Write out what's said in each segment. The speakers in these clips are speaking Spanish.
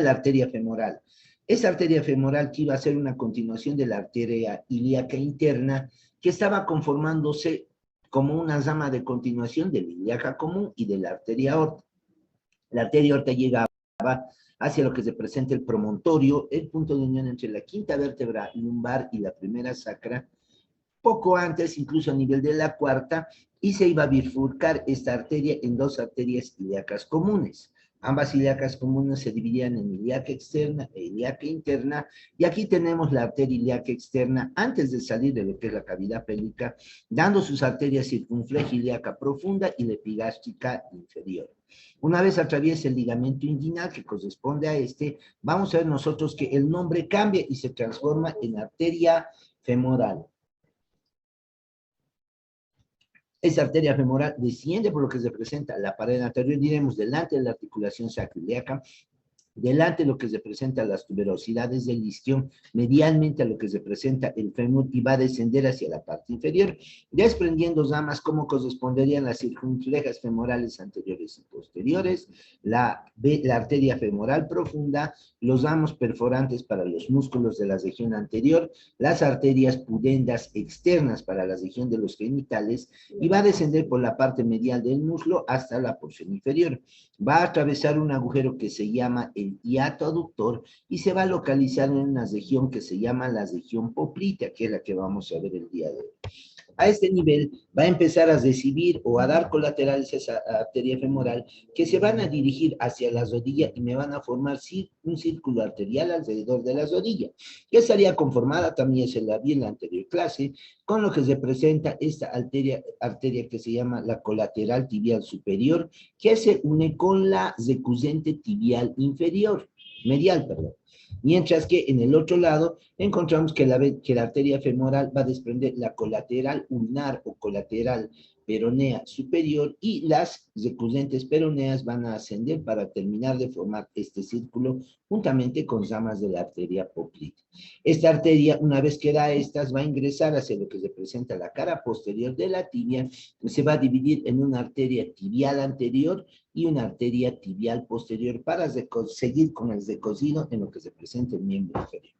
la arteria femoral. Esa arteria femoral que iba a ser una continuación de la arteria ilíaca interna, que estaba conformándose como una rama de continuación de la ilíaca común y de la arteria aorta. La arteria aorta llegaba hacia lo que se presenta el promontorio, el punto de unión entre la quinta vértebra lumbar y la primera sacra, poco antes, incluso a nivel de la cuarta, y se iba a bifurcar esta arteria en dos arterias ilíacas comunes. Ambas ilíacas comunes se dividían en ilíaca externa e ilíaca interna, y aquí tenemos la arteria ilíaca externa antes de salir de lo que es la cavidad pélvica, dando sus arterias circunfleja ilíaca profunda y la epigástrica inferior. Una vez atraviesa el ligamento inguinal que corresponde a este, vamos a ver nosotros que el nombre cambia y se transforma en arteria femoral. Esa arteria femoral desciende por lo que se presenta la pared anterior, diremos, delante de la articulación sacroiliaca, delante de lo que se presenta las tuberosidades del isquion, medialmente a lo que se presenta el fémur, y va a descender hacia la parte inferior, desprendiendo ramas como corresponderían las circunflejas femorales anteriores y posteriores, la arteria femoral profunda, los ramos perforantes para los músculos de la región anterior, las arterias pudendas externas para la región de los genitales, y va a descender por la parte medial del muslo hasta la porción inferior. Va a atravesar un agujero que se llama el hiato aductor y se va a localizar en una región que se llama la región poplítea, que es la que vamos a ver el día de hoy. A este nivel va a empezar a recibir o a dar colaterales a esa arteria femoral que se van a dirigir hacia la rodilla y me van a formar un círculo arterial alrededor de la rodilla, que estaría conformada, también se la vi en la anterior clase, con lo que se presenta esta arteria que se llama la colateral tibial superior, que se une con la recusente tibial inferior, medial, perdón. Mientras que en el otro lado encontramos que la arteria femoral va a desprender la colateral ulnar o colateral peronea superior y las recurrentes peroneas van a ascender para terminar de formar este círculo juntamente con ramas de la arteria poplítea. Esta arteria, una vez que da estas, va a ingresar hacia lo que representa la cara posterior de la tibia, se va a dividir en una arteria tibial anterior y una arteria tibial posterior para seguir con el recocido en lo que se presenta el miembro inferior.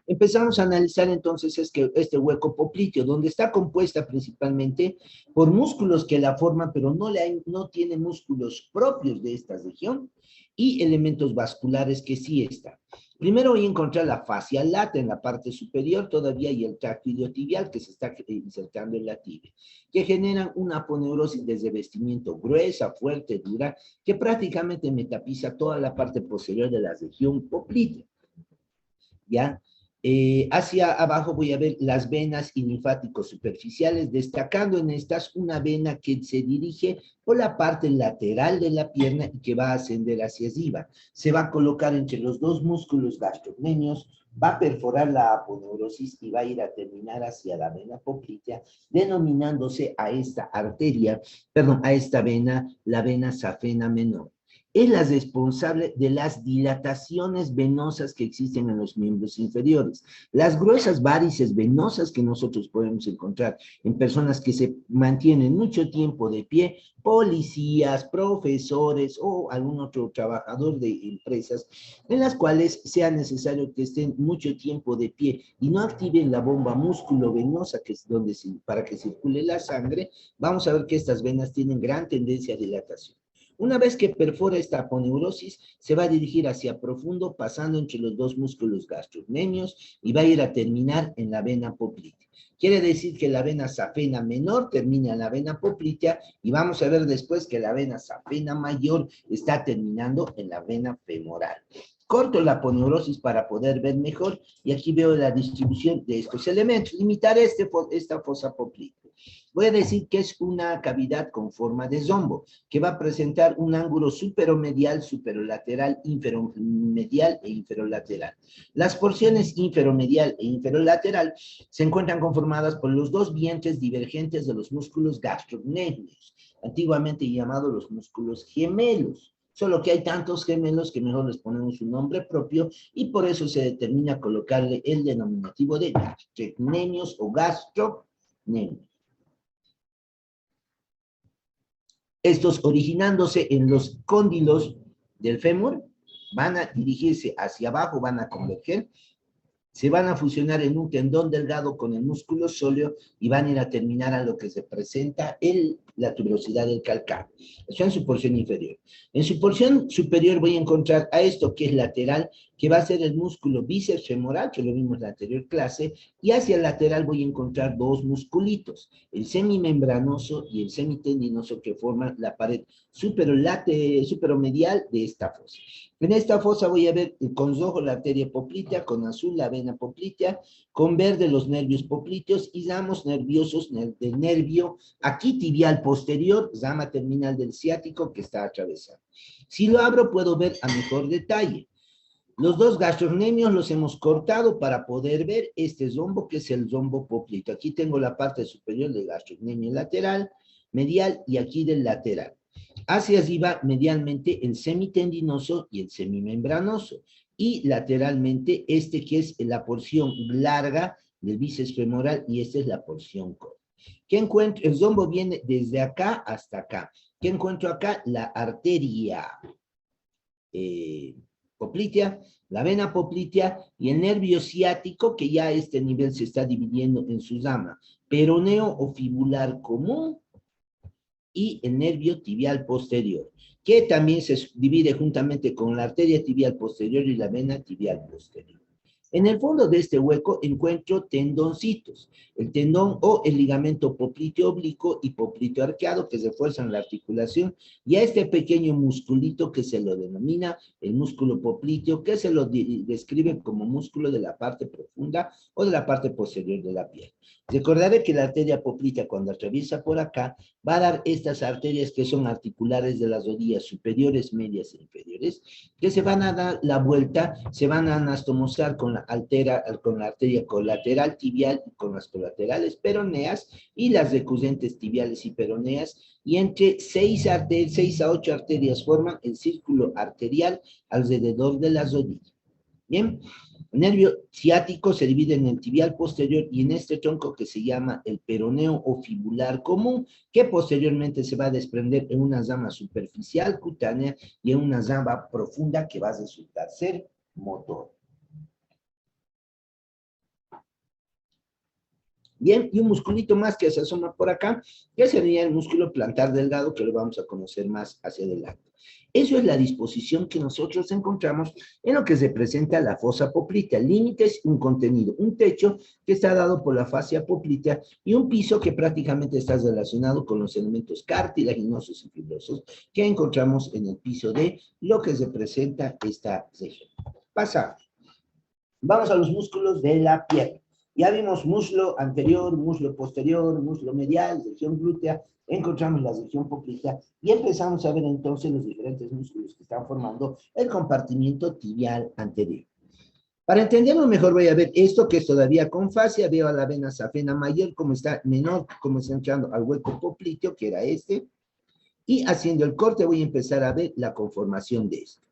Empezamos a analizar entonces este hueco popliteo, donde está compuesta principalmente por músculos que la forman, pero no tiene músculos propios de esta región, y elementos vasculares que sí están. Primero voy a encontrar la fascia lata en la parte superior todavía y el tracto iliotibial que se está insertando en la tibia, que generan una aponeurosis de revestimiento gruesa, fuerte, dura, que prácticamente metapiza toda la parte posterior de la región poplitea. ¿Ya? Hacia abajo voy a ver las venas y linfáticos superficiales, destacando en estas una vena que se dirige por la parte lateral de la pierna y que va a ascender hacia arriba. Se va a colocar entre los dos músculos gastrocnemios, va a perforar la aponeurosis y va a ir a terminar hacia la vena poplitea, denominándose a esta arteria, perdón, a esta vena, la vena safena menor. Es la responsable de las dilataciones venosas que existen en los miembros inferiores. Las gruesas varices venosas que nosotros podemos encontrar en personas que se mantienen mucho tiempo de pie, policías, profesores o algún otro trabajador de empresas, en las cuales sea necesario que estén mucho tiempo de pie y no activen la bomba músculo-venosa para que circule la sangre, vamos a ver que estas venas tienen gran tendencia a dilatación. Una vez que perfora esta aponeurosis, se va a dirigir hacia profundo, pasando entre los dos músculos gastrocnemios y va a ir a terminar en la vena poplitea. Quiere decir que la vena safena menor termina en la vena poplitea y vamos a ver después que la vena safena mayor está terminando en la vena femoral. Corto la aponeurosis para poder ver mejor y aquí veo la distribución de estos elementos. Limitar esta fosa poplitea. Voy a decir que es una cavidad con forma de rombo, que va a presentar un ángulo superomedial, superolateral, inferomedial e inferolateral. Las porciones inferomedial e inferolateral se encuentran conformadas por los dos vientres divergentes de los músculos gastrocnemios, antiguamente llamados los músculos gemelos. Solo que hay tantos gemelos que mejor les ponemos un nombre propio y por eso se determina colocarle el denominativo de gastrocnemios o gastrocnemios. Estos originándose en los cóndilos del fémur, van a dirigirse hacia abajo, van a converger, se van a fusionar en un tendón delgado con el músculo sóleo y van a ir a terminar a lo que se presenta la tuberosidad del calcáneo. Eso en su porción inferior. En su porción superior voy a encontrar a esto que es lateral, que va a ser el músculo bíceps femoral, que lo vimos en la anterior clase, y hacia el lateral voy a encontrar dos musculitos, el semimembranoso y el semitendinoso, que forman la pared superomedial de esta fosa. En esta fosa voy a ver con rojo la arteria poplitea, con azul la vena poplitea, con verde los nervios popliteos y ramos nerviosos del nervio aquí tibial posterior, rama terminal del ciático que está atravesado. Si lo abro puedo ver a mejor detalle. Los dos gastrocnemios los hemos cortado para poder ver este rombo que es el rombo popliteo. Aquí tengo la parte superior del gastrocnemio lateral, medial y aquí del lateral. Hacia arriba, medialmente, el semitendinoso y el semimembranoso. Y lateralmente, este que es la porción larga del bíceps femoral y esta es la porción corta. ¿Qué encuentro? El rombo viene desde acá hasta acá. ¿Qué encuentro acá? La arteria poplitea, la vena poplitea y el nervio ciático, que ya a este nivel se está dividiendo en su rama peroneo o fibular común, y el nervio tibial posterior, que también se divide juntamente con la arteria tibial posterior y la vena tibial posterior. En el fondo de este hueco encuentro tendoncitos, el tendón o el ligamento popliteo oblicuo y popliteo arqueado que refuerzan la articulación, y a este pequeño musculito que se lo denomina el músculo popliteo, que se lo describe como músculo de la parte profunda o de la parte posterior de la piel. Recordaré que la arteria poplitea, cuando atraviesa por acá, va a dar estas arterias que son articulares de las rodillas superiores, medias e inferiores, que se van a dar la vuelta, se van a anastomosar con la arteria colateral tibial y con las colaterales peroneas y las recurrentes tibiales y peroneas, y entre 6 a 8 arterias forman el círculo arterial alrededor de las rodillas. Bien, el nervio ciático se divide en el tibial posterior y en este tronco que se llama el peroneo o fibular común, que posteriormente se va a desprender en una rama superficial cutánea y en una rama profunda que va a resultar ser motor. Bien, y un musculito más que se asoma por acá, que sería el músculo plantar delgado, que lo vamos a conocer más hacia adelante. Eso es la disposición que nosotros encontramos en lo que se presenta la fosa poplitea. Límites, un contenido, un techo que está dado por la fascia poplitea y un piso que prácticamente está relacionado con los elementos cartilaginosos y fibrosos que encontramos en el piso de lo que se presenta esta región. Pasamos. Vamos a los músculos de la pierna. Ya vimos muslo anterior, muslo posterior, muslo medial, región glútea, encontramos la región poplitea y empezamos a ver entonces los diferentes músculos que están formando el compartimiento tibial anterior. Para entenderlo mejor voy a ver esto que es todavía con fascia, veo a la vena safena mayor como está menor, como está entrando al hueco popliteo, que era este, y haciendo el corte voy a empezar a ver la conformación de esto.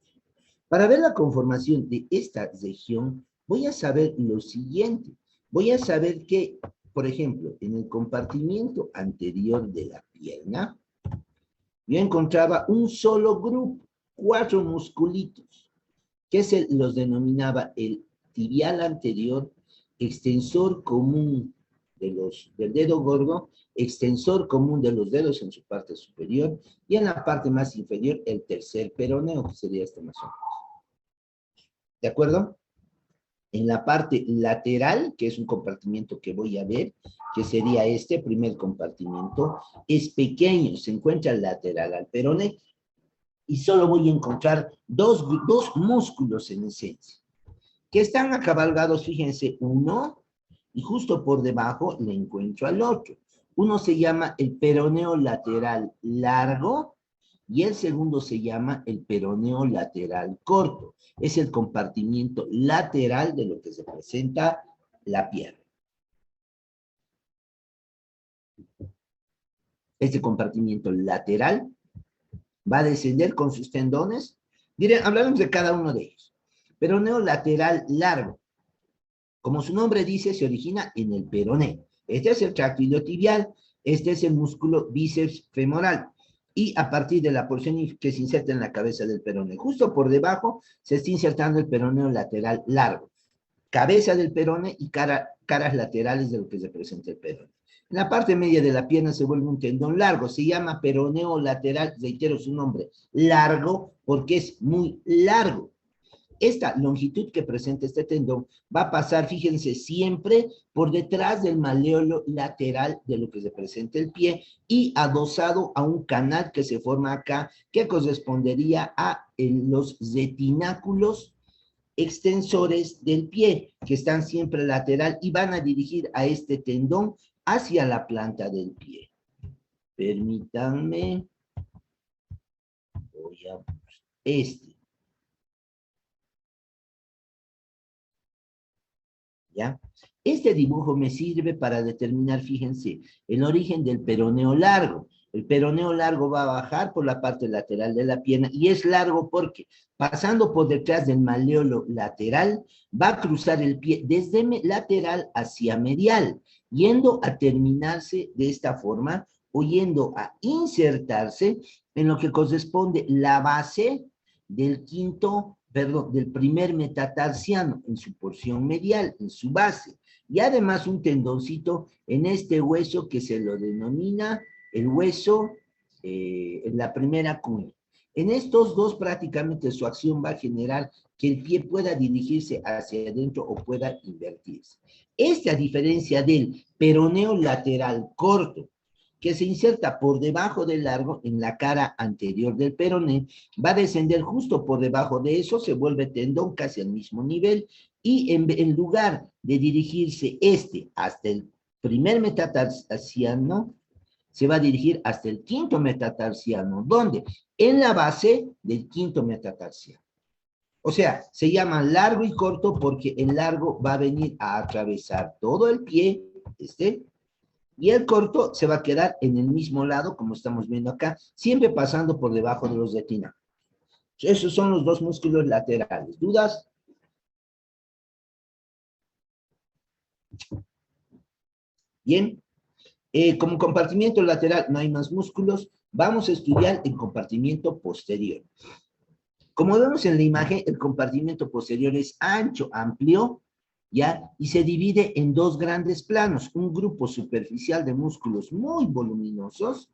Para ver la conformación de esta región, voy a saber lo siguiente. Voy a saber que, por ejemplo, en el compartimiento anterior de la pierna, yo encontraba un solo grupo, 4 musculitos, que los denominaba el tibial anterior, extensor común del dedo gordo, extensor común de los dedos en su parte superior, y en la parte más inferior, el tercer peroneo, que sería este más o menos. ¿De acuerdo? En la parte lateral, que es un compartimiento que voy a ver, que sería este primer compartimiento, es pequeño, se encuentra lateral al peroné, y solo voy a encontrar dos músculos en esencia, que están acabalgados, fíjense, uno, y justo por debajo le encuentro al otro. Uno se llama el peroneo lateral largo, y el segundo se llama el peroneo lateral corto. Es el compartimiento lateral de lo que se presenta la pierna. Este compartimiento lateral va a descender con sus tendones. Miren, hablaremos de cada uno de ellos. Peroneo lateral largo. Como su nombre dice, se origina en el peroné. Este es el tracto iliotibial. Este es el músculo bíceps femoral. y a partir de la porción que se inserta en la cabeza del peroneo. Justo por debajo se está insertando el peroneo lateral largo, cabeza del perone y caras laterales de lo que representa el perone. En la parte media de la pierna se vuelve un tendón largo, se llama peroneo lateral, reitero su nombre, largo, porque es muy largo. Esta longitud que presenta este tendón va a pasar, fíjense, siempre por detrás del maleolo lateral de lo que representa el pie y adosado a un canal que se forma acá, que correspondería a los retináculos extensores del pie, que están siempre lateral y van a dirigir a este tendón hacia la planta del pie. Permítanme, voy a ¿ya? Este dibujo me sirve para determinar, fíjense, el origen del peroneo largo. El peroneo largo va a bajar por la parte lateral de la pierna y es largo porque pasando por detrás del maleolo lateral va a cruzar el pie desde lateral hacia medial, yendo a terminarse de esta forma o yendo a insertarse en lo que corresponde la base del del primer metatarsiano en su porción medial, en su base, y además un tendoncito en este hueso que se lo denomina el hueso en la primera cuña. En estos dos prácticamente su acción va a generar que el pie pueda dirigirse hacia adentro o pueda invertirse. A diferencia del peroneo lateral corto, que se inserta por debajo del largo en la cara anterior del peroné, va a descender justo por debajo de eso, se vuelve tendón casi al mismo nivel, y en lugar de dirigirse hasta el primer metatarsiano, se va a dirigir hasta el quinto metatarsiano, ¿dónde? En la base del quinto metatarsiano. O sea, se llama largo y corto porque el largo va a venir a atravesar todo el pie, y el corto se va a quedar en el mismo lado, como estamos viendo acá, siempre pasando por debajo de los retináculos. Esos son los dos músculos laterales. ¿Dudas? Bien. Como compartimiento lateral no hay más músculos, vamos a estudiar el compartimiento posterior. Como vemos en la imagen, el compartimiento posterior es ancho, amplio, ¿ya? Y se divide en dos grandes planos, un grupo superficial de músculos muy voluminosos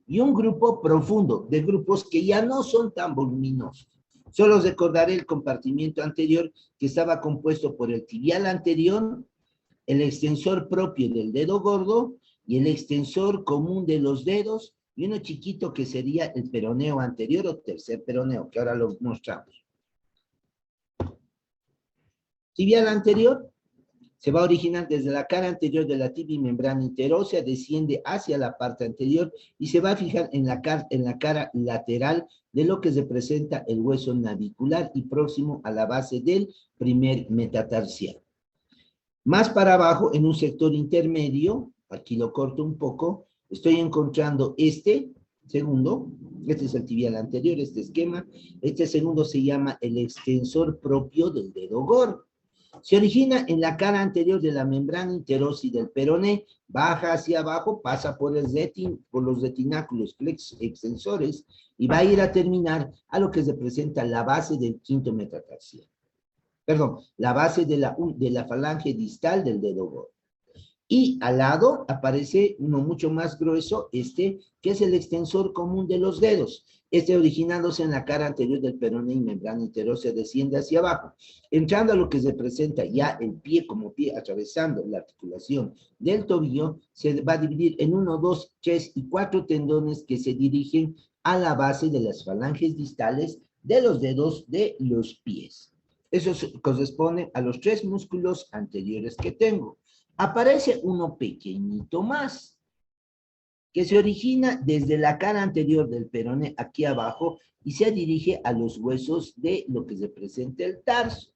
y un grupo profundo de grupos que ya no son tan voluminosos. Solo recordaré el compartimiento anterior que estaba compuesto por el tibial anterior, el extensor propio del dedo gordo y el extensor común de los dedos y uno chiquito que sería el peroneo anterior o tercer peroneo, que ahora lo mostramos. Tibial anterior se va a originar desde la cara anterior de la tibia y membrana interósea, desciende hacia la parte anterior y se va a fijar en la cara lateral de lo que representa el hueso navicular y próximo a la base del primer metatarsiano. Más para abajo, en un sector intermedio, aquí lo corto un poco, estoy encontrando segundo, este es el tibial anterior, este esquema, este segundo se llama el extensor propio del dedo gordo. Se origina en la cara anterior de la membrana interósea del peroné, baja hacia abajo, pasa por los retináculos extensores y va a ir a terminar a lo que representa la base del quinto metatarsiano. Perdón, la base de la falange distal del dedo gordo. Y al lado aparece uno mucho más grueso, que es el extensor común de los dedos. Originándose en la cara anterior del peroné y membrana interósea, desciende hacia abajo. Entrando a lo que representa ya el pie como pie, atravesando la articulación del tobillo, se va a dividir en 1, 2, 3 y 4 tendones que se dirigen a la base de las falanges distales de los dedos de los pies. Eso corresponde a los 3 músculos anteriores que tengo. Aparece uno pequeñito más, que se origina desde la cara anterior del peroné aquí abajo y se dirige a los huesos de lo que representa el tarso.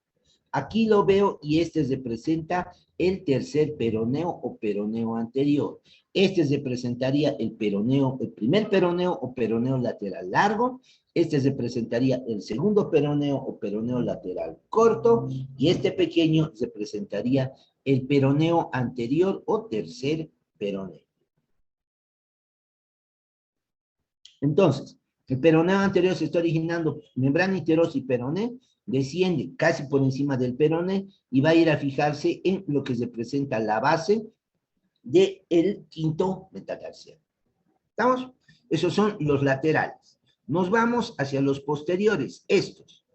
Aquí lo veo y representa el tercer peroneo o peroneo anterior. Representaría el primer peroneo o peroneo lateral largo. Representaría el segundo peroneo o peroneo lateral corto. Y este pequeño representaría el peroneo anterior o tercer peroneo. Entonces, el peroneo anterior se está originando, membrana iterosa y peroné, desciende casi por encima del peroné y va a ir a fijarse en lo que se presenta la base del quinto metatarsiano. ¿Estamos? Esos son los laterales. Nos vamos hacia los posteriores, estos.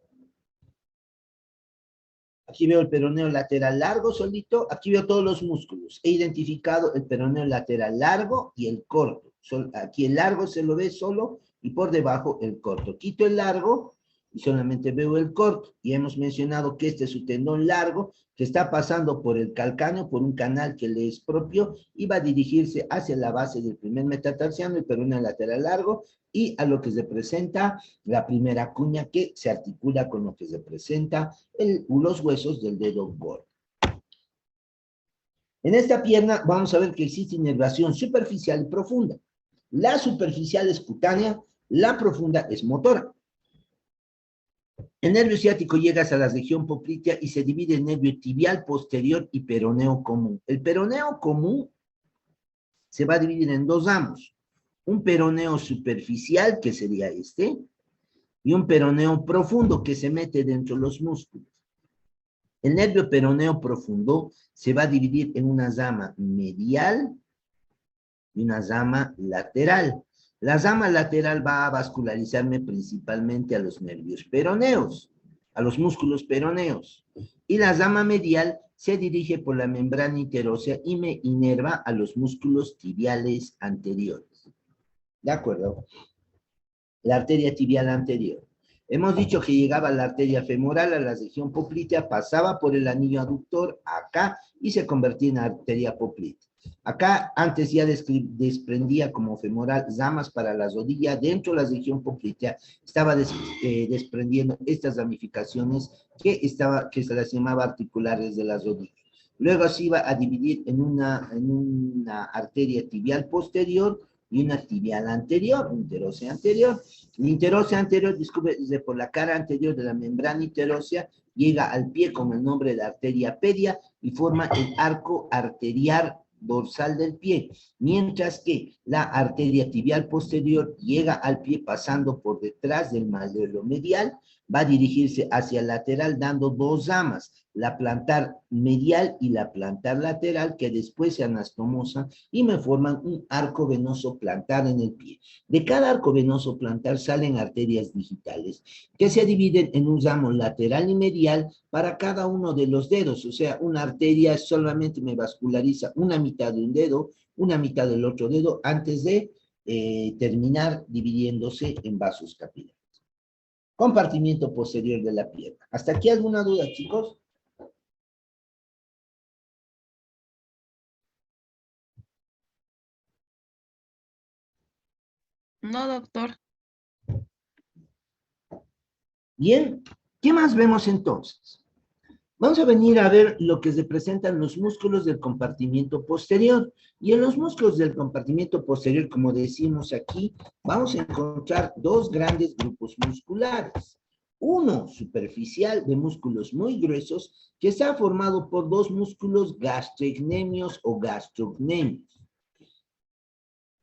Aquí veo el peroneo lateral largo solito, aquí veo todos los músculos. He identificado el peroneo lateral largo y el corto. Aquí el largo se lo ve solo y por debajo el corto. Quito el largo y solamente veo el corto. Y hemos mencionado que este es su tendón largo que está pasando por el calcáneo, por un canal que le es propio y va a dirigirse hacia la base del primer metatarsiano, el peroneo lateral largo, y a lo que se presenta la primera cuña que se articula con lo que se presenta los huesos del dedo gordo. En esta pierna vamos a ver que existe inervación superficial y profunda. La superficial es cutánea, la profunda es motora. El nervio ciático llega hasta la región poplitea y se divide en nervio tibial posterior y peroneo común. El peroneo común se va a dividir en dos ramos. Un peroneo superficial, que sería este, y un peroneo profundo que se mete dentro de los músculos. El nervio peroneo profundo se va a dividir en una rama medial y una rama lateral. La rama lateral va a vascularizarme principalmente a los nervios peroneos, a los músculos peroneos. Y la rama medial se dirige por la membrana interósea y me inerva a los músculos tibiales anteriores. ¿De acuerdo? La arteria tibial anterior. Hemos dicho que llegaba la arteria femoral a la región poplitea, pasaba por el anillo aductor acá y se convertía en arteria poplitea. Acá antes ya desprendía como femoral ramas para la rodilla, dentro de la región poplitea estaba desprendiendo estas ramificaciones que se las llamaba articulares de las rodillas. Luego se iba a dividir en una arteria tibial posterior y una tibial anterior, interósea anterior. La interósea anterior descubre por la cara anterior de la membrana interósea, llega al pie con el nombre de arteria pedia y forma el arco arterial dorsal del pie, mientras que la arteria tibial posterior llega al pie pasando por detrás del malleolo medial, va a dirigirse hacia el lateral dando dos ramas, la plantar medial y la plantar lateral, que después se anastomosan y me forman un arco venoso plantar en el pie. De cada arco venoso plantar salen arterias digitales, que se dividen en un ramo lateral y medial para cada uno de los dedos, o sea, una arteria solamente me vasculariza una mitad de un dedo, una mitad del otro dedo, antes de terminar dividiéndose en vasos capilares. Compartimiento posterior de la pierna. ¿Hasta aquí alguna duda, chicos? No, doctor. Bien, ¿qué más vemos entonces? Vamos a venir a ver lo que representan los músculos del compartimiento posterior. Y en los músculos del compartimiento posterior, como decimos aquí, vamos a encontrar dos grandes grupos musculares. Uno superficial de músculos muy gruesos que está formado por dos músculos gastrocnemios o gastrocnemios.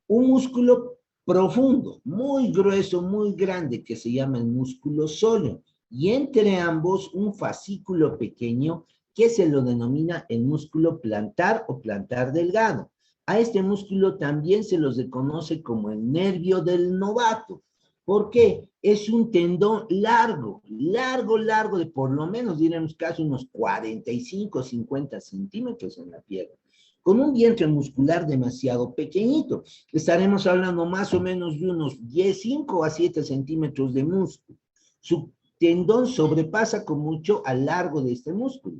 Un músculo profundo, muy grueso, muy grande, que se llama el músculo sóleo. Y entre ambos un fascículo pequeño que se lo denomina el músculo plantar o plantar delgado. A este músculo también se los reconoce como el nervio del novato. ¿Por qué? Es un tendón largo, largo, de por lo menos, diremos casi unos 45, 50 centímetros en la pierna, con un vientre muscular demasiado pequeñito. Estaremos hablando más o menos de unos 5 a 7 centímetros de músculo. Su tendón sobrepasa con mucho al largo de este músculo.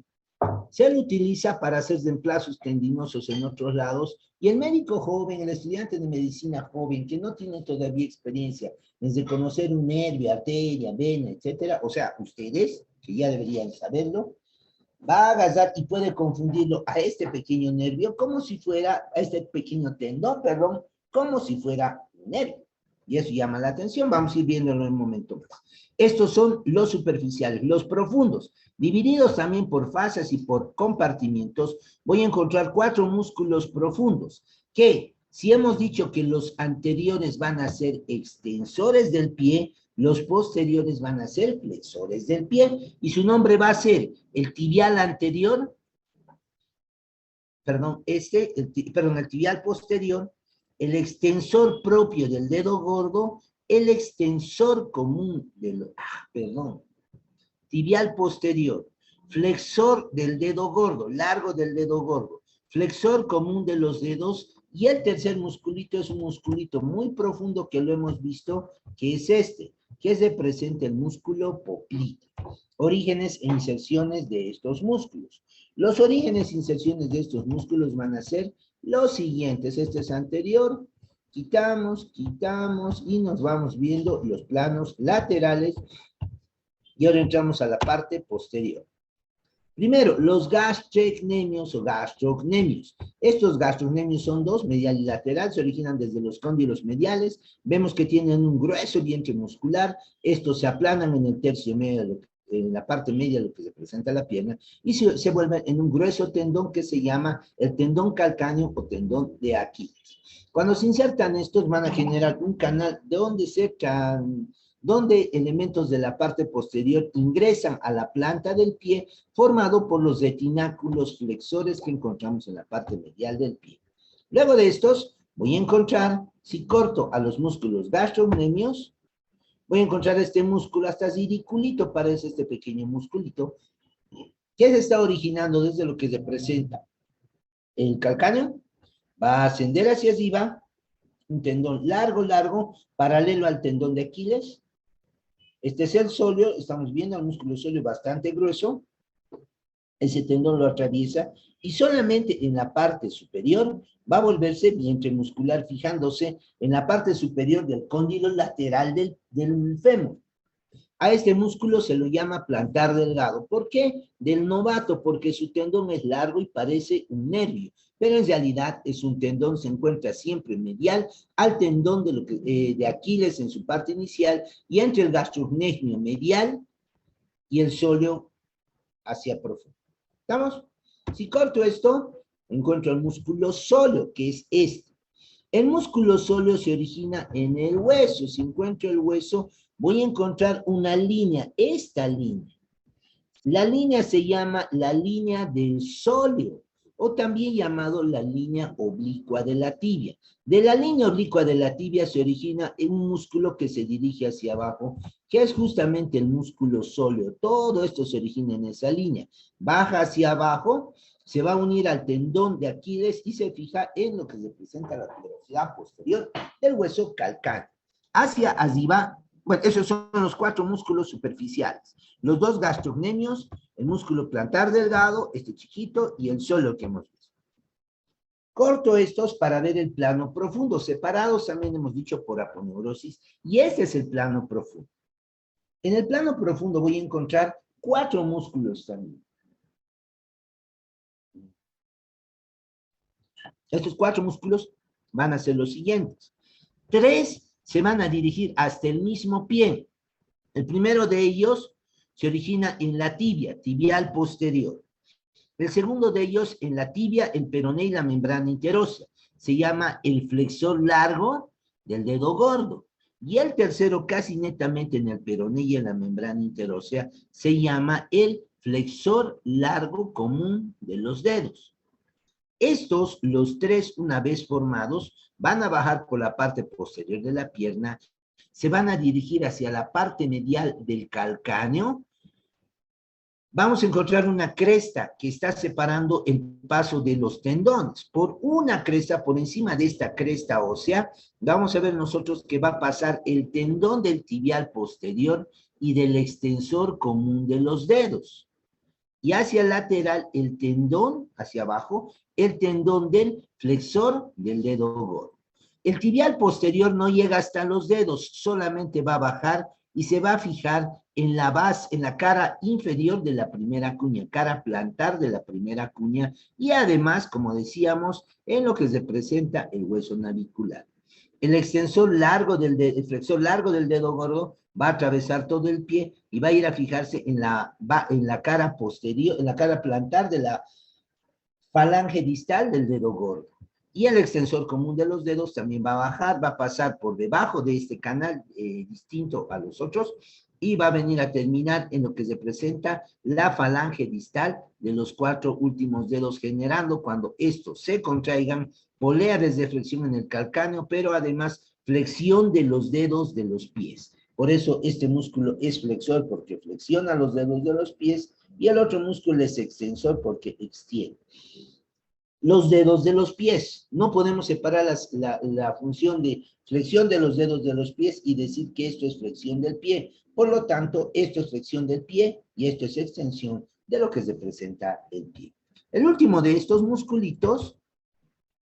Se le utiliza para hacer reemplazos tendinosos en otros lados y el médico joven, el estudiante de medicina joven que no tiene todavía experiencia en reconocer un nervio, arteria, vena, etcétera, o sea, ustedes, que ya deberían saberlo, va a agarrar y puede confundirlo a este pequeño nervio como si fuera, a este pequeño tendón, perdón, como si fuera un nervio. Y eso llama la atención, vamos a ir viéndolo en un momento más. Estos son los superficiales, los profundos, divididos también por fascias y por compartimientos. Voy a encontrar 4 músculos profundos que Si hemos dicho que los anteriores van a ser extensores del pie, los posteriores van a ser flexores del pie, y su nombre va a ser el tibial anterior, perdón, el tibial posterior, el extensor propio del dedo gordo, el extensor común del, tibial posterior, flexor del dedo gordo, largo del dedo gordo, flexor común de los dedos, y el tercer musculito es un musculito muy profundo que lo hemos visto, que es este, que representa el músculo poplito. Orígenes e inserciones de estos músculos. Los orígenes e inserciones de estos músculos van a ser los siguientes. Este es anterior, quitamos, y nos vamos viendo los planos laterales, y ahora entramos a la parte posterior. Primero, los gastrocnemios o gastrocnemios. Estos gastrocnemios son dos, medial y lateral, se originan desde los cóndilos mediales. Vemos que tienen un grueso vientre muscular. Estos se aplanan en el tercio medio, en la parte media de lo que representa la pierna, y se vuelven en un grueso tendón que se llama el tendón calcáneo o tendón de Aquiles. Cuando se insertan estos, van a generar un canal donde elementos de la parte posterior ingresan a la planta del pie, formado por los retináculos flexores que encontramos en la parte medial del pie. Luego de estos, voy a encontrar, si corto a los músculos gastrocnemios, voy a encontrar este músculo, hasta ridiculito parece este pequeño musculito, que se está originando desde lo que representa el calcáneo, va a ascender hacia arriba, un tendón largo, paralelo al tendón de Aquiles. Este es el sóleo, estamos viendo el músculo sóleo bastante grueso, ese tendón lo atraviesa, y solamente en la parte superior va a volverse vientre muscular, fijándose en la parte superior del cóndilo lateral del fémur. A este músculo se lo llama plantar delgado. ¿Por qué? Del novato, porque su tendón es largo y parece un nervio, pero en realidad es un tendón, se encuentra siempre medial al tendón de Aquiles en su parte inicial, y entre el gastrocnemio medial y el sóleo hacia profundo. ¿Estamos? Si corto esto, encuentro el músculo sóleo, que es este. El músculo sóleo se origina en el hueso. Si encuentro el hueso, voy a encontrar una línea, esta línea. La línea se llama la línea del sóleo, o también llamado la línea oblicua de la tibia. De la línea oblicua de la tibia se origina un músculo que se dirige hacia abajo, que es justamente el músculo sóleo. Todo esto se origina en esa línea. Baja hacia abajo, se va a unir al tendón de Aquiles y se fija en lo que representa la tuberosidad posterior del hueso calcáneo. Hacia arriba, bueno, esos son los 4 músculos superficiales. Los 2 gastrocnemios, el músculo plantar delgado, este chiquito, y el sóleo que hemos visto. Corto estos para ver el plano profundo. Separados también hemos dicho por aponeurosis, y este es el plano profundo. En el plano profundo voy a encontrar 4 músculos también. Estos 4 músculos van a ser los siguientes. 3 se van a dirigir hasta el mismo pie. El primero de ellos se origina en la tibia, tibial posterior. El segundo de ellos en la tibia, el peroné y la membrana interósea. Se llama el flexor largo del dedo gordo. Y el tercero, casi netamente en el peroné y en la membrana interósea, se llama el flexor largo común de los dedos. Estos, los 3, una vez formados, van a bajar por la parte posterior de la pierna, se van a dirigir hacia la parte medial del calcáneo. Vamos a encontrar una cresta que está separando el paso de los tendones. Por una cresta, por encima de esta cresta ósea, vamos a ver nosotros que va a pasar el tendón del tibial posterior y del extensor común de los dedos. Y hacia el lateral, el tendón, hacia abajo, el tendón del flexor del dedo gordo. El tibial posterior no llega hasta los dedos, solamente va a bajar y se va a fijar en la base, en la cara inferior de la primera cuña, cara plantar de la primera cuña, y además, como decíamos, en lo que representa el hueso navicular. El extensor largo el flexor largo del dedo gordo va a atravesar todo el pie y va a ir a fijarse en la cara posterior, en la cara plantar de la falange distal del dedo gordo. y el extensor común de los dedos también va a bajar, va a pasar por debajo de este canal distinto a los otros, y va a venir a terminar en lo que se presenta la falange distal de los 4 últimos dedos, generando, cuando estos se contraigan, polea desde flexión en el calcáneo, pero además flexión de los dedos de los pies. Por eso este músculo es flexor, porque flexiona los dedos de los pies, y el otro músculo es extensor porque extiende los dedos de los pies. No podemos separar la función de flexión de los dedos de los pies y decir que esto es flexión del pie. Por lo tanto, esto es flexión del pie y esto es extensión de lo que representa el pie. El último de estos musculitos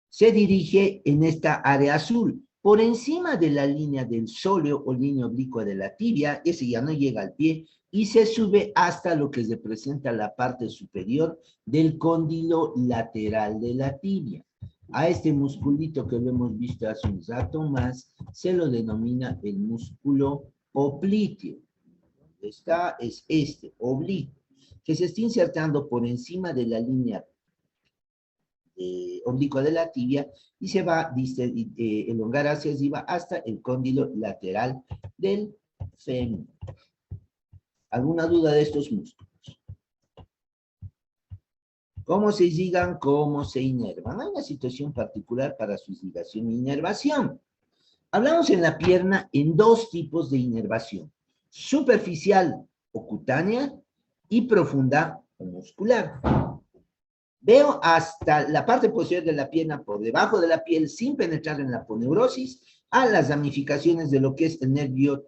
se dirige en esta área azul, por encima de la línea del sóleo o línea oblicua de la tibia. Ese ya no llega al pie, y se sube hasta lo que representa la parte superior del cóndilo lateral de la tibia. A este musculito que lo hemos visto hace un rato más, se lo denomina el músculo popliteo. ¿Dónde está? Es este, oblicuo, que se está insertando por encima de la línea oblicua de la tibia y se va a elongar hacia arriba hasta el cóndilo lateral del fémur. ¿Alguna duda de estos músculos? ¿Cómo se irrigan? ¿Cómo se inervan? Hay una situación particular para su irrigación e inervación. Hablamos en la pierna en 2 tipos de inervación: superficial o cutánea y profunda o muscular. Veo hasta la parte posterior de la pierna por debajo de la piel, sin penetrar en la aponeurosis, a las ramificaciones de lo que es el nervio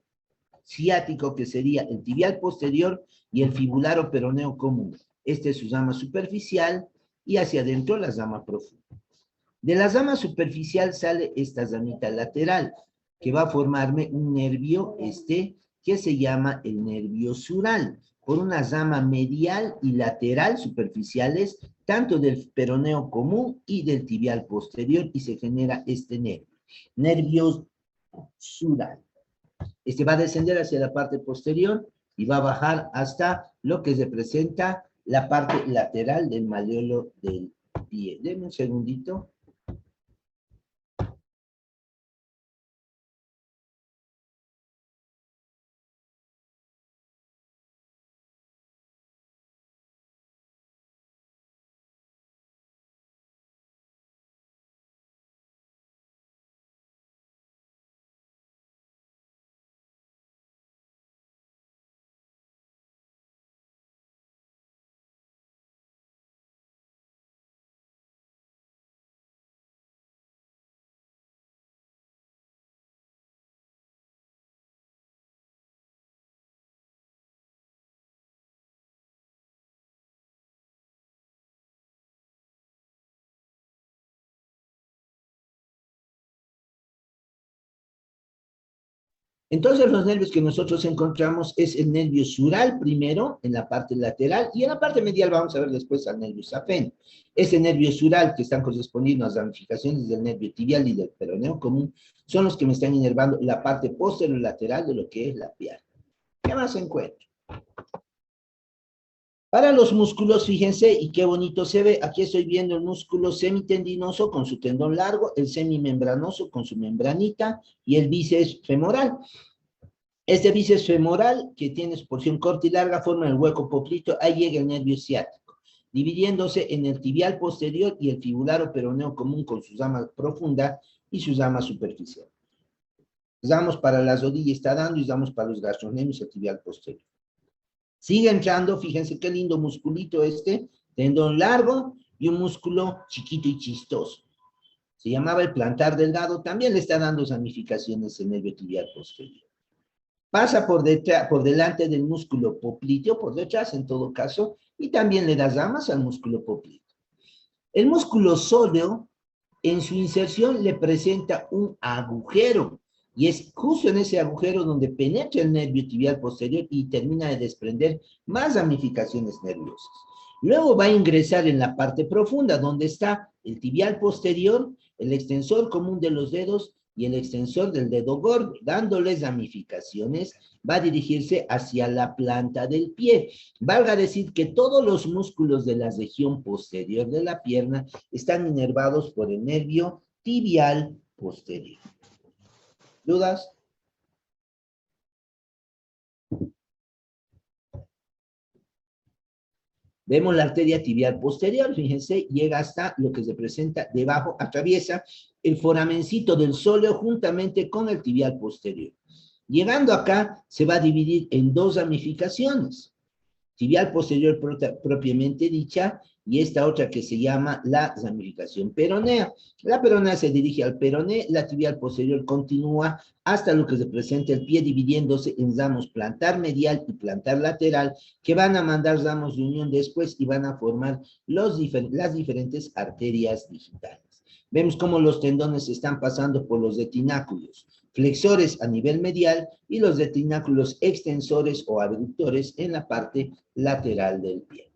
ciático, que sería el tibial posterior y el fibularo peroneo común. Este es su rama superficial, y hacia adentro la rama profunda. De la rama superficial sale esta ramita lateral, que va a formarme un nervio que se llama el nervio sural, por una rama medial y lateral superficiales, tanto del peroneo común y del tibial posterior, y se genera este nervio sural. Este va a descender hacia la parte posterior y va a bajar hasta lo que representa la parte lateral del malleolo del pie. Denme un segundito. Entonces, los nervios que nosotros encontramos es el nervio sural primero, en la parte lateral, y en la parte medial vamos a ver después al nervio safeno. Ese nervio sural, que están correspondiendo a las ramificaciones del nervio tibial y del peroneo común, son los que me están inervando la parte posterior lateral de lo que es la pierna. ¿Qué más encuentro? Para los músculos, fíjense, y qué bonito se ve, aquí estoy viendo el músculo semitendinoso con su tendón largo, el semimembranoso con su membranita, y el bíceps femoral. Este bíceps femoral, que tiene su porción corta y larga, forma el hueco popliteo, ahí llega el nervio ciático, dividiéndose en el tibial posterior y el fibularo peroneo común con su rama profunda y su rama superficial. Damos para las rodillas, está dando, y damos para los gastrocnemios, el tibial posterior. Sigue entrando, fíjense qué lindo musculito este, tendón largo y un músculo chiquito y chistoso. Se llamaba el plantar delgado, también le está dando ramificaciones en el nervio tibial posterior. Pasa por delante del músculo popliteo, por detrás en todo caso, y también le da ramas al músculo popliteo. El músculo sóleo, en su inserción, le presenta un agujero, y es justo en ese agujero donde penetra el nervio tibial posterior y termina de desprender más ramificaciones nerviosas. Luego va a ingresar en la parte profunda, donde está el tibial posterior, el extensor común de los dedos y el extensor del dedo gordo. Dándoles ramificaciones, va a dirigirse hacia la planta del pie. Valga decir que todos los músculos de la región posterior de la pierna están inervados por el nervio tibial posterior. ¿Dudas? Vemos la arteria tibial posterior, fíjense, llega hasta lo que se presenta debajo, atraviesa el foramencito del sóleo juntamente con el tibial posterior. Llegando acá, se va a dividir en dos ramificaciones. Tibial posterior propiamente dicha, y esta otra que se llama la ramificación peronea. La peronea se dirige al peroné, la tibial posterior continúa hasta lo que se presenta el pie, dividiéndose en ramos plantar medial y plantar lateral, que van a mandar ramos de unión después y van a formar las diferentes arterias digitales. Vemos cómo los tendones están pasando por los retináculos flexores a nivel medial y los retináculos extensores o abductores en la parte lateral del pie.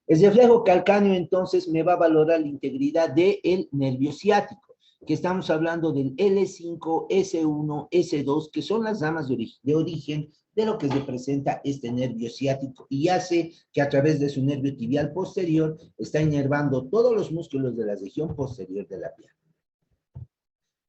El reflejo calcáneo entonces me va a valorar la integridad del nervio ciático, que estamos hablando del L5, S1, S2, que son las ramas de origen de lo que representa este nervio ciático y hace que a través de su nervio tibial posterior está inervando todos los músculos de la región posterior de la pierna.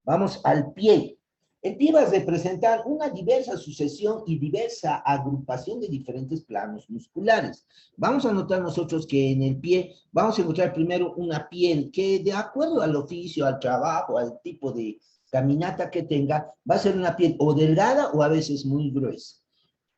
Vamos al pie. El pie va a representar una diversa sucesión y diversa agrupación de diferentes planos musculares. Vamos a notar nosotros que en el pie vamos a encontrar primero una piel que, de acuerdo al oficio, al trabajo, al tipo de caminata que tenga, va a ser una piel o delgada o a veces muy gruesa.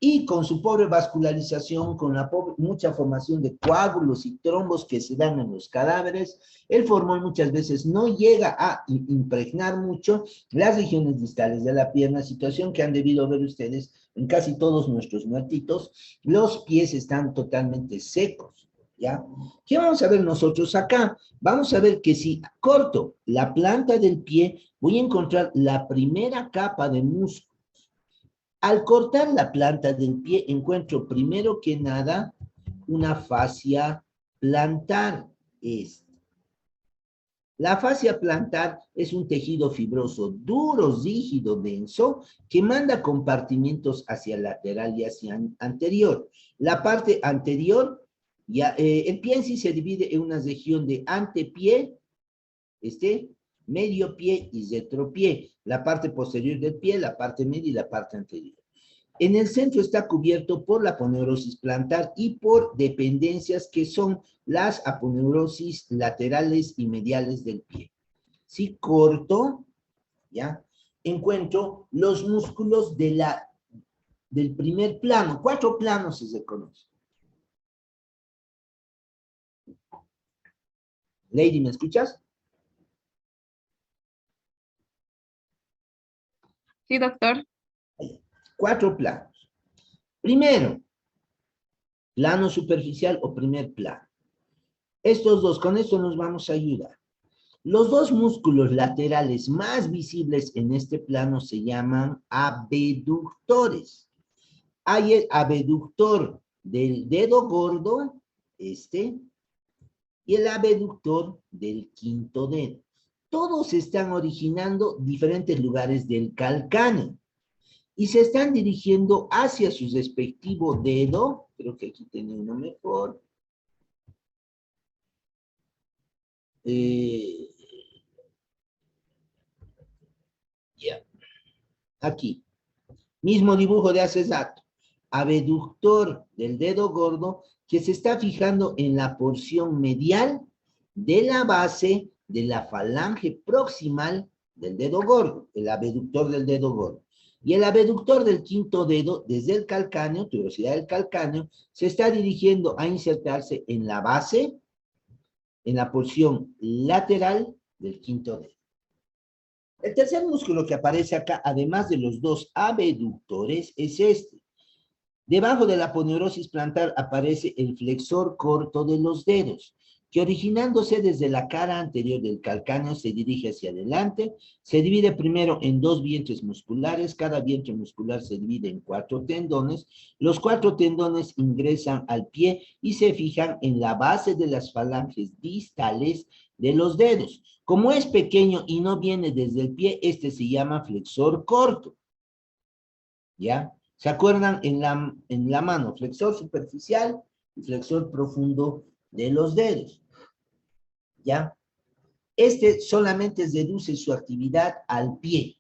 Y con su pobre vascularización, con la mucha formación de coágulos y trombos que se dan en los cadáveres, el formol muchas veces no llega a impregnar mucho las regiones distales de la pierna, situación que han debido ver ustedes en casi todos nuestros muertitos. Los pies están totalmente secos, ¿ya? ¿Qué vamos a ver nosotros acá? Vamos a ver que si corto la planta del pie, voy a encontrar la primera capa de músculo. Al cortar la planta del pie, encuentro primero que nada una fascia plantar. La fascia plantar es un tejido fibroso, duro, rígido, denso, que manda compartimentos hacia lateral y hacia anterior. La parte anterior, el pie en sí se divide en una región de antepié, medio pie y retropié, la parte posterior del pie, la parte media y la parte anterior. En el centro está cubierto por la aponeurosis plantar y por dependencias que son las aponeurosis laterales y mediales del pie. Si corto, ¿ya? Encuentro los músculos del primer plano, 4 planos se conocen. Lady, ¿me escuchas? Sí, doctor. 4 planos. Primero, plano superficial o primer plano. Estos dos, con esto nos vamos a ayudar. Los dos músculos laterales más visibles en este plano se llaman abductores. Hay el abductor del dedo gordo, y el abductor del quinto dedo. Todos están originando diferentes lugares del calcáneo y se están dirigiendo hacia su respectivo dedo. Creo que aquí tenía uno mejor. Aquí. Mismo dibujo de hace rato. Abductor del dedo gordo que se está fijando en la porción medial de la base de la falange proximal del dedo gordo, el abductor del dedo gordo. Y el abductor del quinto dedo, desde el calcáneo, tuberosidad del calcáneo, se está dirigiendo a insertarse en la base, en la porción lateral del quinto dedo. El tercer músculo que aparece acá, además de los dos abductores, es este. Debajo de la aponeurosis plantar aparece el flexor corto de los dedos. que originándose desde la cara anterior del calcáneo se dirige hacia adelante, se divide primero en dos vientres musculares, cada vientre muscular se divide en 4 tendones, los 4 tendones ingresan al pie y se fijan en la base de las falanges distales de los dedos. Como es pequeño y no viene desde el pie, este se llama flexor corto. ¿Ya? ¿Se acuerdan en la mano? Flexor superficial y flexor profundo de los dedos. ¿Ya? Este solamente deduce su actividad al pie.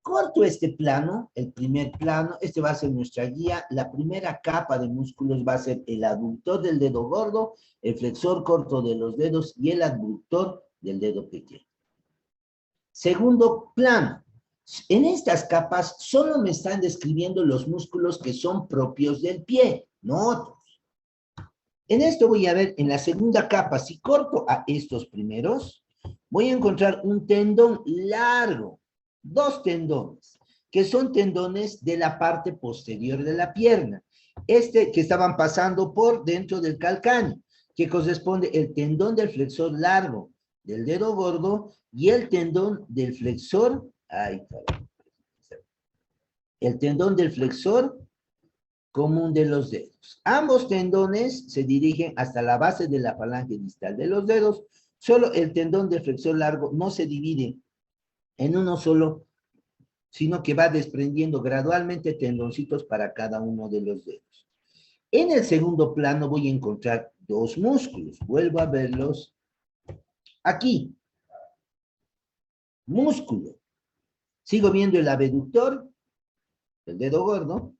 Corto este plano, el primer plano, este va a ser nuestra guía. La primera capa de músculos va a ser el aductor del dedo gordo, el flexor corto de los dedos y el abductor del dedo pequeño. Segundo plano. En estas capas solo me están describiendo los músculos que son propios del pie, no otros. En esto voy a ver en la segunda capa, si corto a estos primeros, voy a encontrar un tendón largo, 2 tendones, que son tendones de la parte posterior de la pierna. Este que estaban pasando por dentro del calcáneo, que corresponde el tendón del flexor largo del dedo gordo y el tendón del flexor, el tendón del flexor común de los dedos. Ambos tendones se dirigen hasta la base de la falange distal de los dedos. Solo el tendón del flexor largo no se divide en uno solo, sino que va desprendiendo gradualmente tendoncitos para cada uno de los dedos. En el segundo plano voy a encontrar 2 músculos. Vuelvo a verlos aquí. Músculo. Sigo viendo el abductor, el dedo gordo,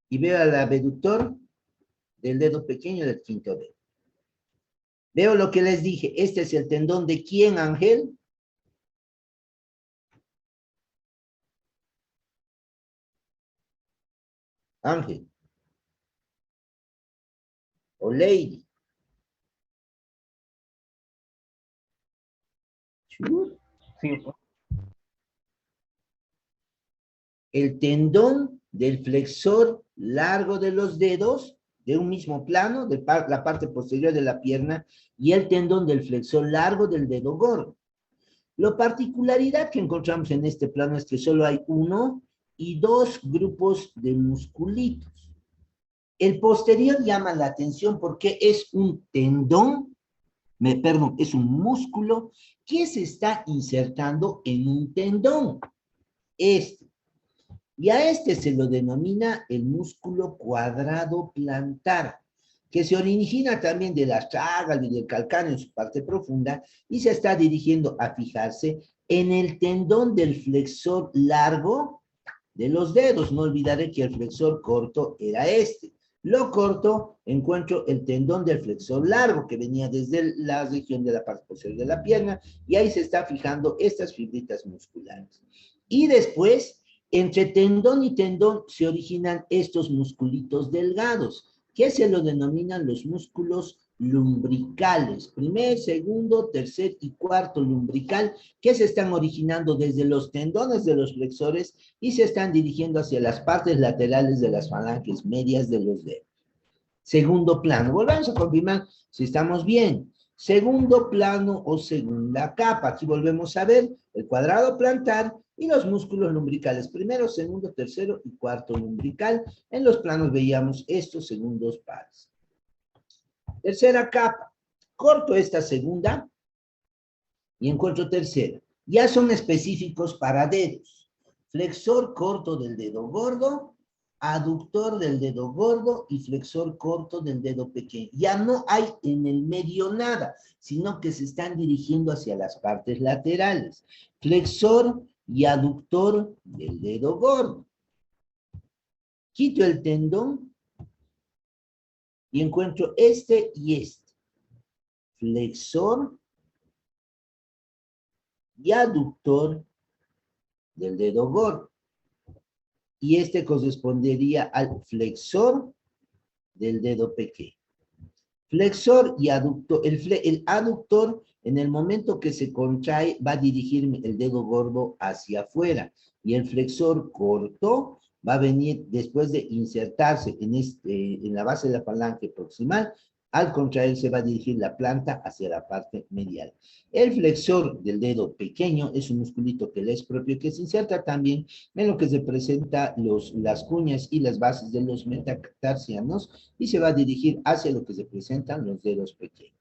y veo el abductor del dedo pequeño del quinto dedo. Veo lo que les dije. Este es el tendón de ¿quién, Ángel? Ángel. O Lady. Sí. El tendón del flexor largo de los dedos, de un mismo plano, de la parte posterior de la pierna, y el tendón del flexor largo del dedo gordo. La particularidad que encontramos en este plano es que solo hay 1 y 2 grupos de musculitos. El posterior llama la atención porque es un tendón, perdón, es un músculo que se está insertando en un tendón. Y a este se lo denomina el músculo cuadrado plantar, que se origina también de la trágala y del calcáneo en su parte profunda y se está dirigiendo a fijarse en el tendón del flexor largo de los dedos. No olvidaré que el flexor corto era este. Lo corto, encuentro el tendón del flexor largo que venía desde la región de la parte posterior de la pierna y ahí se está fijando estas fibritas musculares. Y después, entre tendón y tendón se originan estos musculitos delgados, que se lo denominan los músculos lumbricales. Primer, segundo, tercer y cuarto lumbrical, que se están originando desde los tendones de los flexores y se están dirigiendo hacia las partes laterales de las falanges medias de los dedos. Segundo plano. Volvamos a confirmar si estamos bien. Segundo plano o segunda capa. Aquí volvemos a ver el cuadrado plantar y los músculos lumbricales. Primero, segundo, tercero y cuarto lumbrical. En los planos veíamos estos segundos pares. Tercera capa. Corto esta segunda y encuentro tercera. Ya son específicos para dedos. Flexor corto del dedo gordo, aductor del dedo gordo y flexor corto del dedo pequeño. Ya no hay en el medio nada, sino que se están dirigiendo hacia las partes laterales. Flexor y aductor del dedo gordo. Quito el tendón y encuentro este y este. Flexor y aductor del dedo gordo. Y este correspondería al flexor del dedo pequeño. Flexor y aductor. El aductor, en el momento que se contrae, va a dirigir el dedo gordo hacia afuera. Y el flexor corto va a venir después de insertarse en la base de la falange proximal, Al contraer se va a dirigir la planta hacia la parte medial. El flexor del dedo pequeño es un musculito que le es propio, que se inserta también en lo que se presenta las cuñas y las bases de los metatarsianos y se va a dirigir hacia lo que se presentan los dedos pequeños.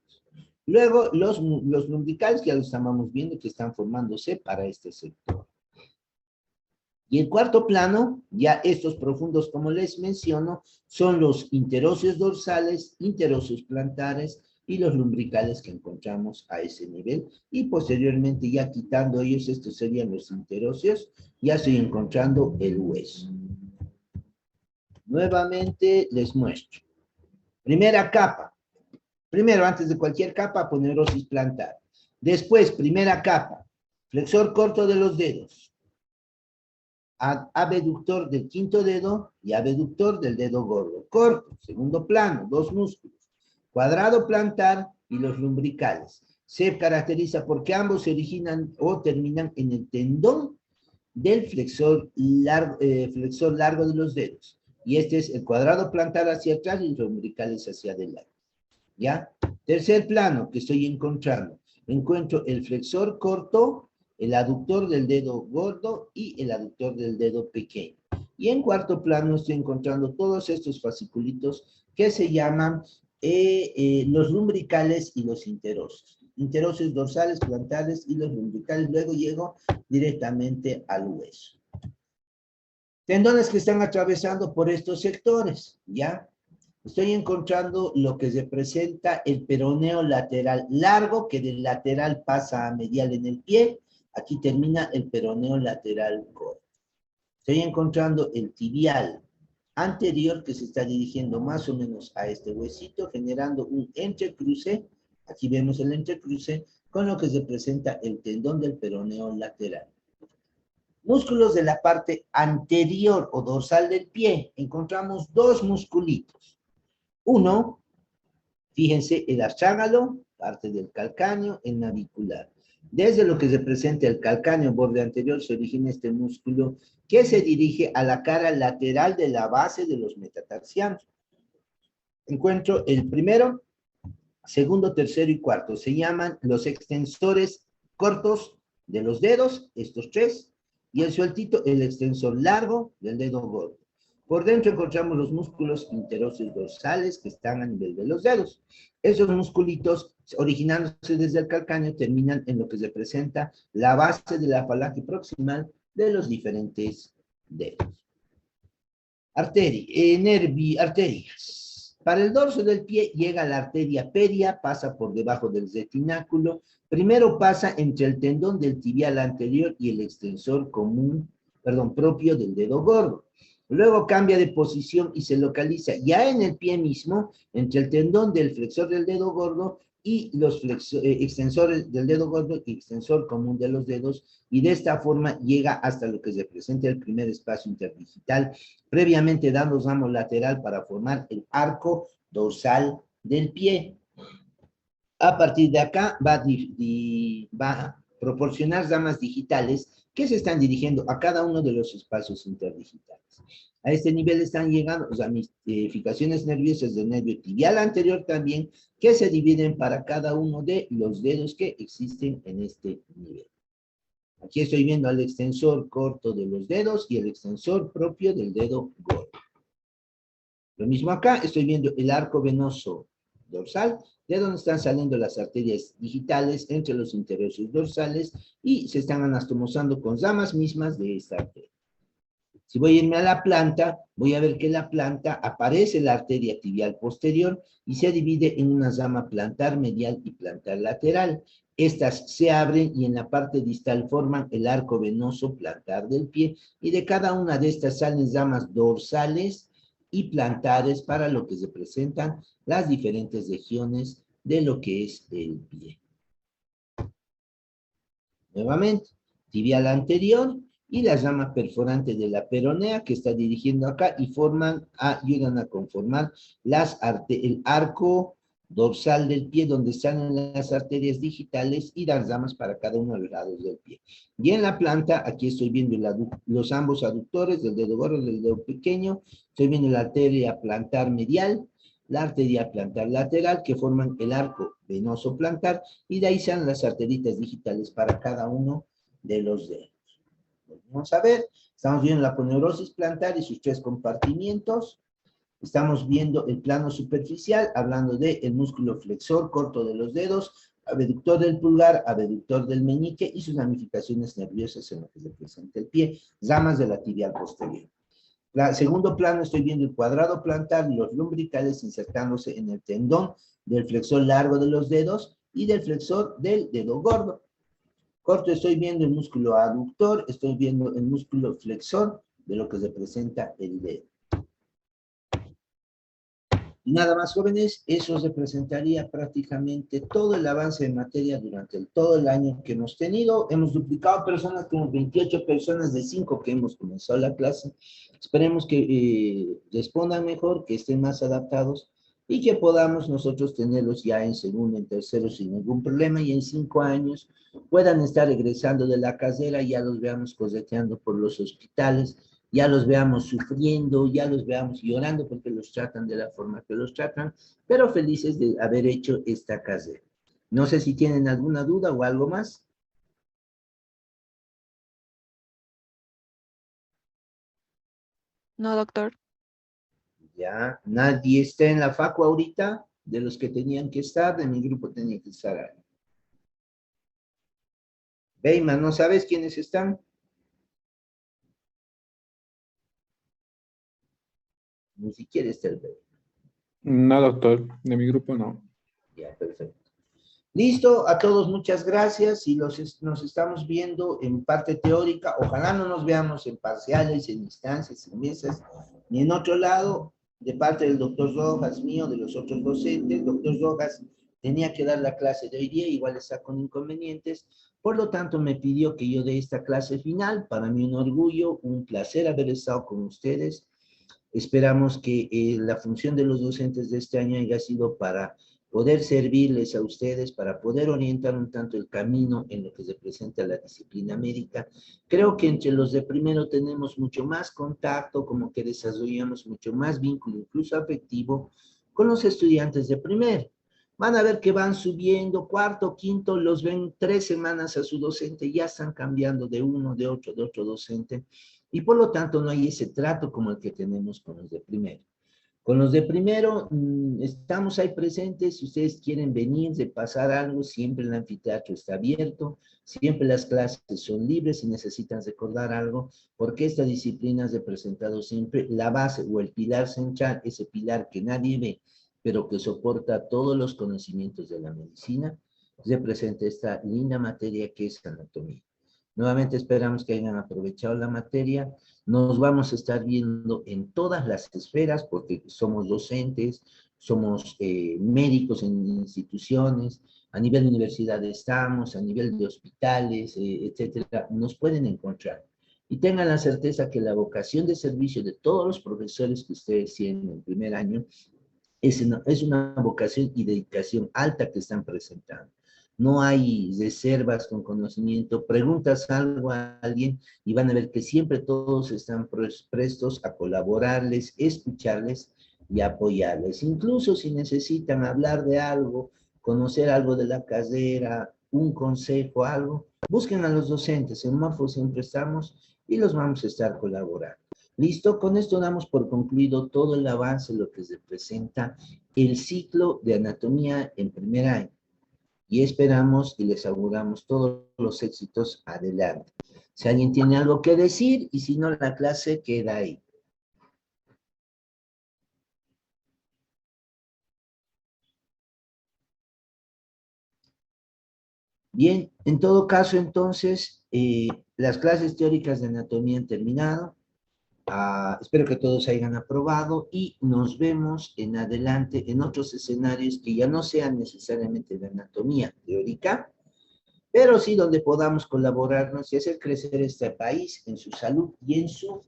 Luego, los lumbricales, que ya los estábamos viendo, que están formándose para este sector. Y el cuarto plano, ya estos profundos, como les menciono, son los interóseos dorsales, interóseos plantares y los lumbricales que encontramos a ese nivel. Y posteriormente, ya quitando ellos, estos serían los interóseos, ya estoy encontrando el hueso. Nuevamente les muestro. Primera capa. Primero, antes de cualquier capa, aponeurosis plantar. Después, primera capa, flexor corto de los dedos. Abductor del quinto dedo y abductor del dedo gordo. Corto, segundo plano, dos músculos. Cuadrado plantar y los lumbricales. Se caracteriza porque ambos se originan o terminan en el tendón del flexor largo de los dedos. Y este es el cuadrado plantar hacia atrás y los lumbricales hacia adelante. ¿Ya? Tercer plano que estoy encontrando. Encuentro el flexor corto, el aductor del dedo gordo y el aductor del dedo pequeño. Y en cuarto plano estoy encontrando todos estos fasciculitos que se llaman los lumbricales y los interóseos. Interóseos dorsales, plantares y los lumbricales. Luego llego directamente al hueso. Tendones que están atravesando por estos sectores, ¿ya? Estoy encontrando lo que representa el peroneo lateral largo, que del lateral pasa a medial en el pie. Aquí termina el peroneo lateral corto. Estoy encontrando el tibial anterior que se está dirigiendo más o menos a este huesito, generando un entrecruce. Aquí vemos el entrecruce con lo que se presenta el tendón del peroneo lateral. Músculos de la parte anterior o dorsal del pie. Encontramos dos musculitos. Uno, fíjense, el astrágalo, parte del calcáneo, el navicular. Desde lo que se presenta el calcáneo borde anterior se origina este músculo que se dirige a la cara lateral de la base de los metatarsianos. Encuentro el primero, segundo, tercero y cuarto. Se llaman los extensores cortos de los dedos, estos tres, y el sueltito, el extensor largo del dedo gordo. Por dentro encontramos los músculos interóseos dorsales que están a nivel de los dedos. Esos musculitos, originándose desde el calcáneo, terminan en lo que se presenta la base de la falange proximal de los diferentes dedos. Arterias. Para el dorso del pie llega la arteria pedia, pasa por debajo del retináculo. Primero pasa entre el tendón del tibial anterior y el extensor propio del dedo gordo. Luego cambia de posición y se localiza ya en el pie mismo, entre el tendón del flexor del dedo gordo y los extensores del dedo gordo y extensor común de los dedos, y de esta forma llega hasta lo que se presenta el primer espacio interdigital, previamente dando ramo lateral para formar el arco dorsal del pie. A partir de acá va a proporcionar ramas digitales que se están dirigiendo a cada uno de los espacios interdigitales. A este nivel están llegando ramificaciones nerviosas del nervio tibial anterior también, que se dividen para cada uno de los dedos que existen en este nivel. Aquí estoy viendo al extensor corto de los dedos y el extensor propio del dedo gordo. Lo mismo acá, estoy viendo el arco venoso dorsal, de donde están saliendo las arterias digitales entre los interóseos dorsales y se están anastomosando con ramas mismas de esta arteria. Si voy a irme a la planta, voy a ver que en la planta aparece la arteria tibial posterior y se divide en una rama plantar medial y plantar lateral. Estas se abren y en la parte distal forman el arco venoso plantar del pie, y de cada una de estas salen ramas dorsales y plantares para lo que se presentan las diferentes regiones de lo que es el pie. Nuevamente, tibial anterior y la rama perforante de la peronea que está dirigiendo acá y ayudan a conformar el arco dorsal del pie, donde salen las arterias digitales y las ramas para cada uno de los lados del pie. Y en la planta, aquí estoy viendo los ambos aductores del dedo gordo y del dedo pequeño, estoy viendo la arteria plantar medial, la arteria plantar lateral, que forman el arco venoso plantar, y de ahí salen las arteritas digitales para cada uno de los dedos. Vamos a ver, estamos viendo la aponeurosis plantar y sus 3 compartimientos. Estamos viendo el plano superficial, hablando del músculo flexor corto de los dedos, abductor del pulgar, abductor del meñique y sus ramificaciones nerviosas en lo que se presenta el pie, ramas de la tibial posterior. Segundo plano, estoy viendo el cuadrado plantar y los lumbricales insertándose en el tendón del flexor largo de los dedos y del flexor del dedo gordo. Corto, estoy viendo el músculo aductor, estoy viendo el músculo flexor de lo que representa el dedo. Y nada más, jóvenes, eso representaría prácticamente todo el avance de materia durante todo el año que hemos tenido. Hemos duplicado personas, como 28 personas de 5 que hemos comenzado la clase. Esperemos que respondan mejor, que estén más adaptados y que podamos nosotros tenerlos ya en segundo, en tercero sin ningún problema, y en 5 años puedan estar egresando de la carrera y ya los veamos correteando por los hospitales, ya los veamos sufriendo, ya los veamos llorando porque los tratan de la forma que los tratan, pero felices de haber hecho esta carrera. No sé si tienen alguna duda o algo más. No, doctor. Ya, nadie está en la facu ahorita, de los que tenían que estar, de mi grupo tenía que estar ahí. Beima, ¿no sabes quiénes están? Ni siquiera está el Beima. No, doctor, de mi grupo no. Ya, perfecto. Listo, a todos muchas gracias y nos estamos viendo en parte teórica. Ojalá no nos veamos en parciales, en instancias, en mesas, ni en otro lado, de parte del doctor Rojas, mío, de los otros docentes. El doctor Rojas tenía que dar la clase de hoy día, igual está con inconvenientes, por lo tanto me pidió que yo dé esta clase final. Para mí un orgullo, un placer haber estado con ustedes. Esperamos que la función de los docentes de este año haya sido para poder servirles a ustedes, para poder orientar un tanto el camino en lo que se presenta la disciplina médica. Creo que entre los de primero tenemos mucho más contacto, como que desarrollamos mucho más vínculo, incluso afectivo, con los estudiantes de primero. Van a ver que van subiendo, cuarto, quinto, los ven 3 semanas a su docente, ya están cambiando de uno, de otro docente, y por lo tanto no hay ese trato como el que tenemos con los de primero. Con los de primero, estamos ahí presentes. Si ustedes quieren venir, de pasar algo, siempre el anfiteatro está abierto, siempre las clases son libres. Si necesitan recordar algo, porque esta disciplina ha representado siempre la base o el pilar central, ese pilar que nadie ve, pero que soporta todos los conocimientos de la medicina, representa esta linda materia que es anatomía. Nuevamente esperamos que hayan aprovechado la materia. Nos vamos a estar viendo en todas las esferas, porque somos docentes, somos médicos en instituciones, a nivel de universidad estamos, a nivel de hospitales, etcétera. Nos pueden encontrar. Y tengan la certeza que la vocación de servicio de todos los profesores que ustedes tienen en el primer año es una vocación y dedicación alta que están presentando. No hay reservas con conocimiento. Preguntas algo a alguien y van a ver que siempre todos están prestos a colaborarles, escucharles y apoyarles. Incluso si necesitan hablar de algo, conocer algo de la carrera, un consejo, algo, busquen a los docentes. En Morfo siempre estamos y los vamos a estar colaborando. Listo, con esto damos por concluido todo el avance, lo que representa el ciclo de anatomía en primer año. Y esperamos y les auguramos todos los éxitos adelante. Si alguien tiene algo que decir, y si no, la clase queda ahí. Bien, en todo caso, entonces, las clases teóricas de anatomía han terminado. Espero que todos hayan aprobado y nos vemos en adelante en otros escenarios que ya no sean necesariamente de anatomía teórica, pero sí donde podamos colaborarnos y hacer crecer este país en su salud y en su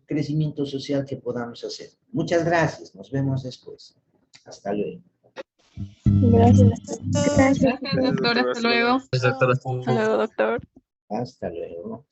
crecimiento social que podamos hacer. Muchas gracias, nos vemos después. Hasta luego. Gracias. Gracias, doctor. Hasta luego. Hasta luego, doctor. Hasta luego.